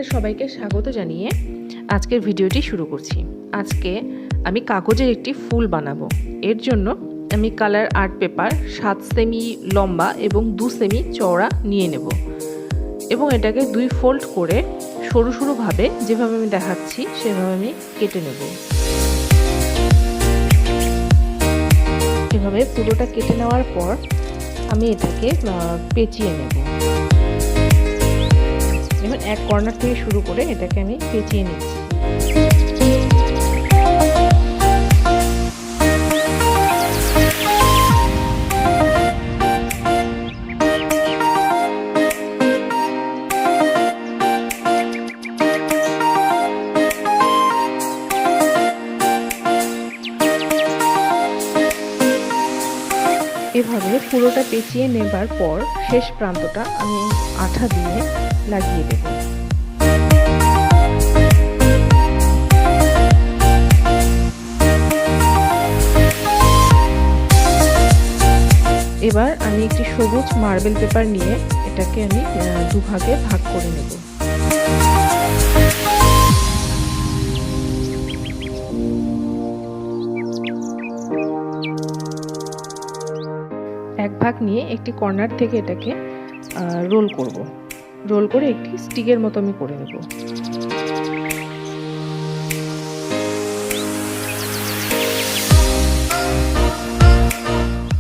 আপনাদের সবাইকে স্বাগত জানিয়ে আজকের ভিডিওটি শুরু করছি। আজকে আমি কাগজের একটি ফুল বানাবো। এর জন্য আমি কালার আর্ট পেপার 7 সেমি লম্বা এবং 2 সেমি চওড়া নিয়ে নেব এবং এটাকে 2 ফোল্ড করে সরু সরুভাবে যেভাবে আমি দেখাচ্ছি সেভাবে আমি কেটে নেব। এভাবে পুরোটা কেটে নেওয়ার পর আমি এটাকে পেঁচিয়ে নেব। এবার এক কর্নার থেকে শুরু করে এটাকে আমি পেঁচিয়ে নিচ্ছি। এভাবে পুরোটা পেঁচিয়ে নেবার পর শেষ প্রান্তটা আমি আঠা দিয়ে লাগিয়ে দেব। এবার আমি একটি সবুজ মার্বেল পেপার নিয়ে এটাকে আমি দুভাগে ভাগ করে নেব। এক ভাগ নিয়ে একটি কর্নার থেকে এটাকে রোল করব। রোল করে একটি স্টিকের মতো আমি করে নেব।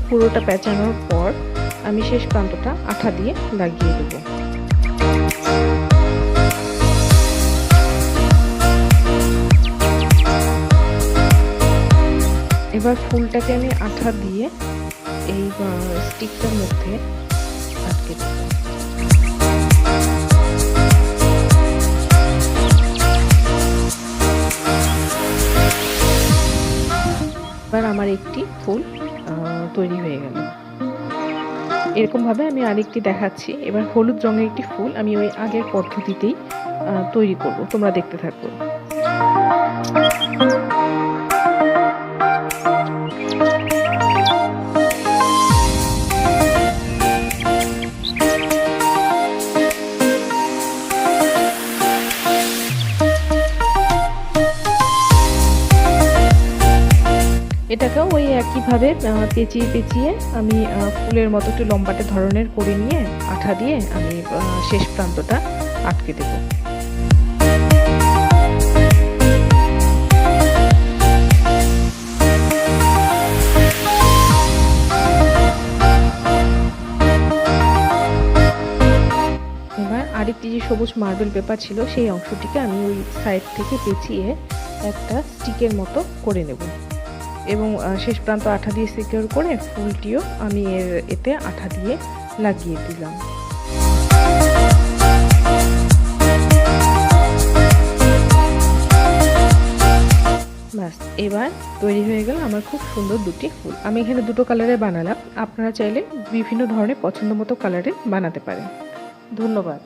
পুরোটা পেঁচানোর পর আমি শেষ প্রান্তটা আঠা দিয়ে লাগিয়ে দেব। এবার ফুলটাকে আমি আঠা দিয়ে এই স্টিকটার মধ্যে আটকে দেব। এবার আমার একটি ফুল তৈরি হয়ে গেল। এরকম ভাবে আমি আরেকটি দেখাচ্ছি। এবার হলুদ রঙের একটি ফুল আমি ওই আগের পদ্ধতিতেই তৈরি করব, তোমরা দেখতে থাকো। এটাকেও ওই একইভাবে পেঁচিয়ে পেঁচিয়ে আমি ফুলের মতো একটু লম্বাটে ধরনের করে নিয়ে আঠা দিয়ে আমি শেষ প্রান্তটা আটকে দেব। এবার আরেকটি যে সবুজ মার্বেল পেপার ছিল সেই অংশটিকে আমি ওই সাইড থেকে পেঁচিয়ে একটা স্টিকের মতো করে নেব এবং শেষ প্রান্ত আঠা দিয়ে সিকিউর করে ফুলটিও আমি এতে আঠা দিয়ে লাগিয়ে দিলাম। ব্যাস, এবার তৈরি হয়ে গেল আমার খুব সুন্দর দুটি ফুল। আমি এখানে দুটো কালারে বানালাম, আপনারা চাইলে বিভিন্ন ধরনের পছন্দ মতো কালারে বানাতে পারেন। ধন্যবাদ।